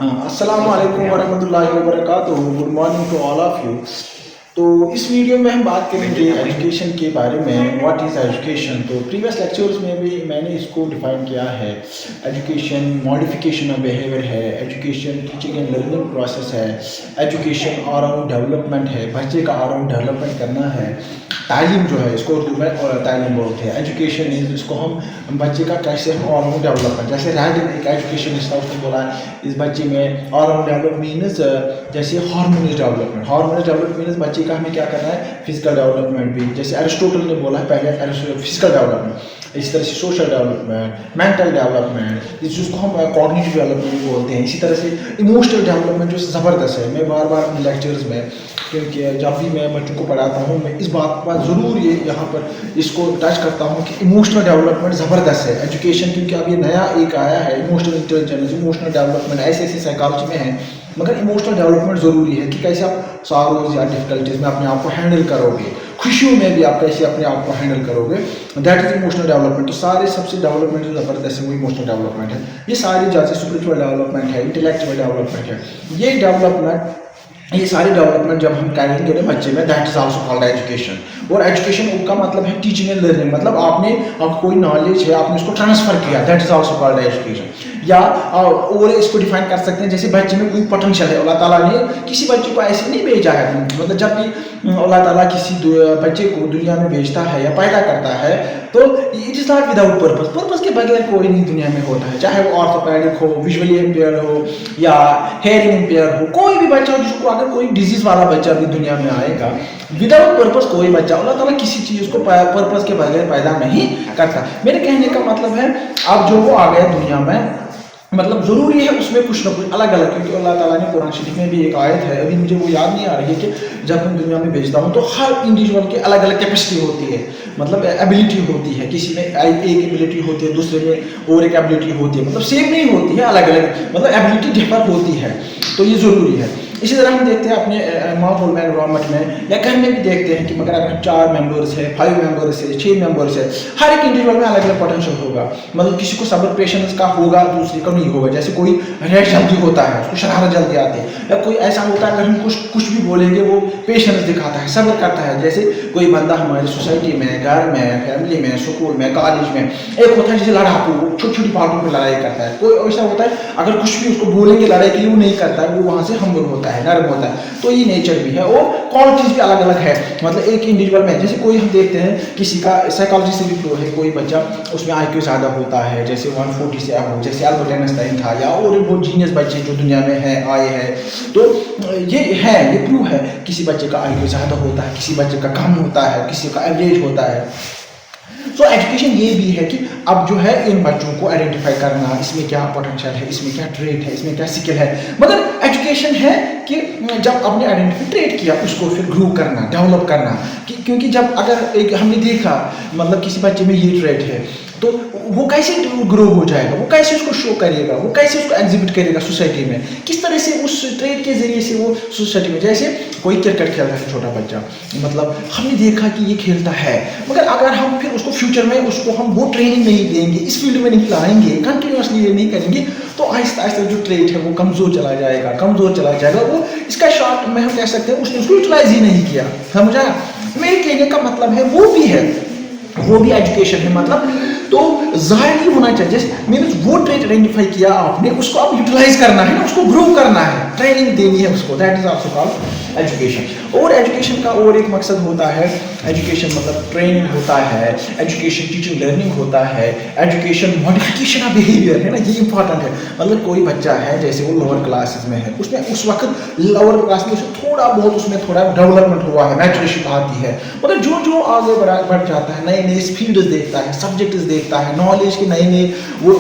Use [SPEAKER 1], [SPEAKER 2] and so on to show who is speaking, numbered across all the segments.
[SPEAKER 1] अस्सलाम वालेकुम वरहमतुल्लाहि वबरकातुहू। Good morning to all of you. तो इस वीडियो में हम बात करेंगे एजुकेशन के बारे में। What is education? तो प्रीवियस लेक्चर्स में भी मैंने इसको डिफाइन किया है। एजुकेशन मॉडिफिकेशन ऑफ बिहेवियर है, education teaching and learning process है, एजुकेशन ऑल अराउंड डेवलपमेंट है, बच्चे का ऑल अराउंड डेवलपमेंट करना है। तालीम जो है इसको उर्दू में और तालीम बोलते हैं। एजुकेशन इज इसको हम बच्चे का कैसे हम ऑल अराउंड डेवलपमेंट, जैसे रैंडम एक एजुकेशनिस्ट था उसने बोला इस बच्चे में ऑल अराउंड डेवलपमेंट मीन्स जैसे harmonious development. Harmonious development means बच्चे का हमें क्या करना है, फिजिकल डेवलपमेंट भी, जैसे एरिस्टोटल ने बोला है पहले फिजिकल डेवलपमेंट, इसी तरह से सोशल डेवलपमेंट, मेंटल डेवलपमेंट, जिसको हम कॉग्निटिव डेवलपमेंट बोलते हैं। इसी तरह से इमोशनल डेवलपमेंट जो ज़बरदस्त है। मैं बार बार अपने लेक्चर्स में, क्योंकि जब भी मैं बच्चों को पढ़ाता हूँ मैं इस बात पर ज़रूर ये यहाँ पर इसको टच करता हूँ कि इमोशनल डेवलपमेंट ज़बरदस्त है एजुकेशन, क्योंकि अब ये नया एक आया है इमोशनल इंटेलिजेंस, इमोशनल डेवलपमेंट ऐसे ऐसे साइकोलॉजी में है। मगर इमोशनल डेवलपमेंट ज़रूरी है कि कैसे आप सॉरोज या डिफिकल्टीज में अपने आप को हैंडल करोगे, खुशियों में भी आप कैसे अपने आप को हैंडल करोगे, दैट इज इमोशनल डेवलपमेंट। तो सारे सबसे डेवलपमेंट जो ज़बरदस्त है वो इमोशनल डेवलपमेंट है। ये सारी जैसे स्पिरिचुअल डेवलपमेंट है, इंटेलेक्चुअल डेवलपमेंट है, ये डेवलपमेंट, ये सारे डेवलपमेंट जब हम करेंगे ना बच्चे में, that is also called education. और एजुकेशन का मतलब है टीचिंग एंड लर्निंग, मतलब आपने अब कोई नॉलेज है आपने उसको ट्रांसफर किया, that is also called education. या और इसको डिफाइन कर सकते हैं जैसे बच्चे में कोई पोटेंशियल है, अल्लाह ताला ने किसी बच्चे को ऐसे नहीं भेजा है, मतलब जब भी अल्लाह ताला किसी बच्चे को दुनिया में भेजता है या पैदा करता है तो it is not without purpose. Purpose के बगैर कोई नहीं दुनिया में होता है, चाहे वो ऑर्थोपेडिक हो, विजुअली इम्पेयर हो या हेयरिंग इम्पेयर हो, कोई भी बच्चा हो जिसको अगर कोई डिजीज वाला बच्चा भी दुनिया में आएगा विदाउट पर्पस, कोई बच्चा अल्लाह ताला किसी चीज़ को पर्पस के बगैर पैदा नहीं करता। मेरे कहने का मतलब है अब जो वो आ गया दुनिया में, मतलब ज़रूरी है उसमें कुछ ना कुछ अलग अलग, क्योंकि अल्लाह ताला ने कुरान शरीफ में भी एक आयत है, अभी मुझे वो याद नहीं आ रही है, कि जब मैं दुनिया में भेजता हूँ तो हर इंडिविजुअल की अलग अलग कैपेसिटी होती है, मतलब एबिलिटी होती है। किसी में एक एबिलिटी होती है, दूसरे में और एक एबिलिटी होती है, मतलब सेम नहीं होती है, अलग अलग मतलब एबिलिटी डिफर होती है। तो ये ज़रूरी है। इसी तरह हम देखते हैं अपने माहौल में, एनवायरमेंट में या घर में भी देखते हैं कि मगर अगर 4 मेंबर्स है, 5 मेंबर्स है, 6 मेंबर्स है, हर एक इंडिविजुअल में अलग अलग पोटेंशियल होगा। मतलब किसी को सब्र पेशेंस का होगा, दूसरे को नहीं होगा। जैसे कोई रैश जल्दी होता है, उसको शरारत जल्दी आती है, या कोई ऐसा होता है अगर हम कुछ भी बोलेंगे वो पेशेंस दिखाता है, सब्र करता है। जैसे कोई बंदा हमारी सोसाइटी में, घर में, फैमिली में, स्कूल में, कॉलेज में, एक होता है जैसे लड़ाकू, छोटी छोटी बातों पर लड़ाई करता है। कोई ऐसा होता है अगर कुछ भी उसको बोलेंगे लड़ाई के लिए वो नहीं करता है, वो वहाँ से हम्बल होता है, नर्म होता है। तो ये नेचर भी है और क्वालिटीज भी अलग अलग है। मतलब एक इंडिविजुअल में जैसे कोई हम देखते हैं किसी का साइकोलॉजी से भी फ्लो है, कोई बच्चा उसमें IQ ज़्यादा होता है, जैसे 140 से अब जैसे अल्बर्ट आइंस्टाइन था, या और वो जीनियस बच्चे जो दुनिया में है आए हैं। तो ये प्रूव है किसी बच्चे का IQ ज़्यादा होता है, किसी बच्चे का कम होता है, किसी का एवरेज होता है। सो एजुकेशन ये भी है कि अब जो है इन बच्चों को आइडेंटिफाई करना, इसमें क्या पोटेंशियल है, इसमें क्या ट्रेट है, इसमें क्या स्किल है। मगर एजुकेशन है कि जब आपने आइडेंटिफाई ट्रेट किया उसको फिर ग्रो करना, डेवलप करना, क्योंकि जब अगर एक हमने देखा मतलब किसी बच्चे में ये ट्रेट है तो वो कैसे ग्रो हो जाएगा, वो कैसे उसको शो करेगा, वो कैसे उसको एग्जिबिट करेगा सोसाइटी में, किस तरह से उस ट्रेड के जरिए से वो सोसाइटी में। जैसे कोई क्रिकेट खेल रहा है छोटा बच्चा, मतलब हमने देखा कि ये खेलता है, मगर अगर हम फिर उसको फ्यूचर में उसको हम वो ट्रेनिंग नहीं देंगे, इस फील्ड में नहीं लाएंगे, कंटिन्यूसली ये नहीं करेंगे, तो आहिस्ता आहिस्ता जो ट्रेड है वो कमज़ोर चला जाएगा। वो इसका शॉर्ट में हम कह सकते हैं उसने उसको यूटिलाइज ही नहीं किया। समझा? मेरे कहने का मतलब है वो भी एजुकेशन है। मतलब तो ज़ाया नहीं होना चाहिए, जैसे मीन्स वो ट्रेड आइडेंटिफाई किया आपने, उसको आप यूटिलाइज करना है ना, उसको ग्रो करना है, ट्रेनिंग देनी है उसको, that is also called education. और एजुकेशन का और एक मकसद होता है, एजुकेशन मतलब ट्रेनिंग होता है, एजुकेशन टीचिंग लर्निंग होता है, एजुकेशन मॉडिफिकेशन ऑफ बिहेवियर है ना, ये इंपॉर्टेंट है। मतलब कोई बच्चा है जैसे वो लोअर क्लासेस में है, उसमें उस वक्त लोअर क्लास में थोड़ा बहुत उसमें थोड़ा डेवलपमेंट हुआ है, मैच्योरिटी आती है, मगर जो आगे बढ़ जाता है, नए नए फील्ड्स देखता है, सब्जेक्ट्स देखता है, नॉलेज के नए वो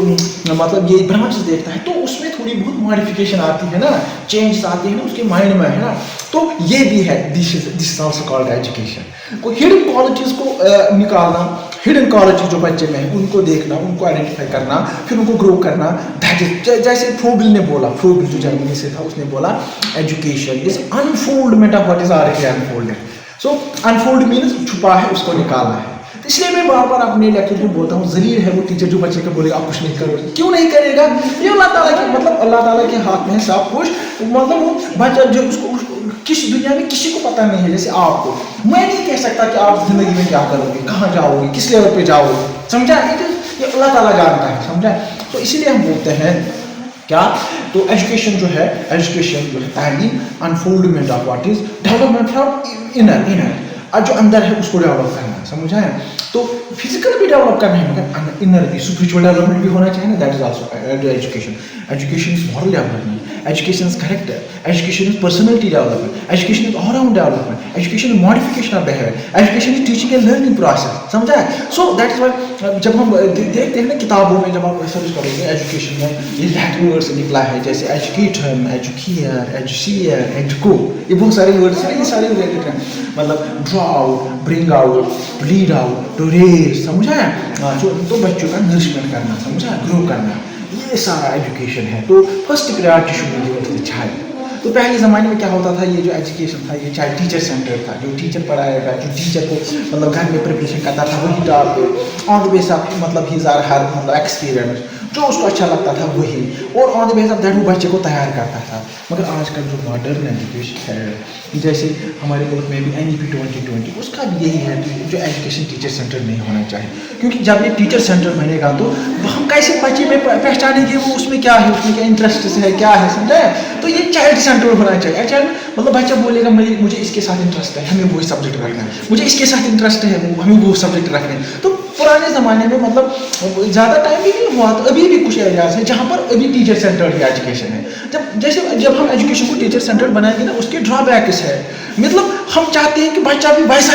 [SPEAKER 1] मतलब ये ब्रांचेस देखता है, तो उसमें थोड़ी बहुत मॉडिफिकेशन आती है ना, चेंजेस आती है ना उसके माइंड में, है ना। तो ये भी है, this is also called education. कोई हिडन क्वालिटीज को निकालना, हिडन क्वालिटी जो बच्चे में है उनको देखना, उनको आइडेंटिफाई करना, फिर उनको ग्रो करना, दैट इज। जैसे फ्रोबिल ने बोला, फ्रोबिल जो जर्मनी से था, उसने बोला education is unfoldment of what is already unfolded. So unfold means छुपा है उसको निकालना है, تو اس لیے میں بار بار اپنے لیکچر میں بولتا ہوں ذلیل ہے وہ ٹیچر جو بچے کو بولے گا آپ کچھ نہیں کرو. کیوں نہیں کرے گا؟ یہ اللہ تعالیٰ کے مطلب اللہ تعالیٰ کے ہاتھ میں ہے سب کچھ. مطلب وہ بچہ جو اس کو کس دنیا میں کسی کو پتہ نہیں ہے جیسے آپ کو. میں نہیں کہہ سکتا کہ آپ زندگی میں کیا کرو گے, کہاں جاؤ گے, کس لیول پہ جاؤ گے, سمجھا؟ یہ اللہ تعالیٰ جانتا ہے, سمجھا؟ تو اسی لیے ہم بولتے ہیں کیا تو ایجوکیشن جو ہے تعلیم unfoldment of what is development from inner اور جو اندر ہے اس کو ڈیولپ کرنا, سمجھا ہے؟ تو فزیکل بھی ڈیولپ کرنا ہے مگر انر بھی اسپرچوئل ڈیولپمنٹ بھی ہونا چاہیے نا. That is also education. Education is moral development, education is character, education is personality development, education is all round development, education is modification of behaviour, education is teaching and learning process, سمجھا ہے؟ So that is why جب ہم دیکھتے ہیں نا کتابوں میں جب آپ ریسرچ کرو گے ایجوکیشن میں یہ لیٹن ورڈ سے نکلا ہے جیسے ایجوکیٹر, ایجوکیئر, ایجوسیئر, ایجوکو, یہ بہت سارے ورڈس ہیں, یہ سارے ریلیٹڈ ہیں. مطلب draw out, bring out, lead out, to raise, سمجھا ہے؟ تو بچوں کا نرشمنٹ کرنا, سمجھا, گرو کرنا, یہ سارا ایجوکیشن ہے. تو first priority should be given to the child. تو پہلے زمانے میں کیا ہوتا تھا, یہ جو ایجوکیشن تھا یہ چاہے ٹیچر سینٹر تھا, جو ٹیچر پڑھائے گا, جو ٹیچر کو مطلب گھر میں پریپریشن کرتا تھا وہی top on the base of مطلب ہی ہر مطلب ایکسپیرئنس جو اس کو اچھا لگتا تھا وہی, اور آن دا بیس آف دیٹ وہ بچے کو تیار کرتا تھا. مگر آج کل جو ماڈرن ایجوکیشن ہے جیسے ہمارے ملک میں بھی NEP 2020 اس کا بھی یہی ہے جو ایجوکیشن ٹیچر سینٹر نہیں ہونا چاہیے. کیونکہ جب یہ ٹیچر سینٹر بنے گا تو ہم کیسے بچے میں پہچانیں گے وہ اس میں کیا ہے, اس میں کیا انٹرسٹ ہے, کیا ہے, سمجھا ہے؟ تو یہ چائلڈ سینٹر ہونا چاہیے. چائلڈ مطلب بچہ بولے گا مجھے اس کے ساتھ انٹرسٹ ہے, ہمیں وہی سبجیکٹ رکھنا ہے, مجھے اس کے ساتھ انٹرسٹ ہے, ہمیں وہ سبجیکٹ رکھنا ہے. تو پرانے زمانے میں مطلب زیادہ ٹائم بھی نہیں ہوا تو ابھی بھی کچھ ایریاز ہیں جہاں پر ابھی ٹیچر سینٹر کی ایجوکیشن ہے. جب ہم ایجوکیشن کو ٹیچر سینٹر بنائیں گے نا اس کے ڈرا بیکس ہے. مطلب ہم چاہتے ہیں کہ بچہ بھی ویسا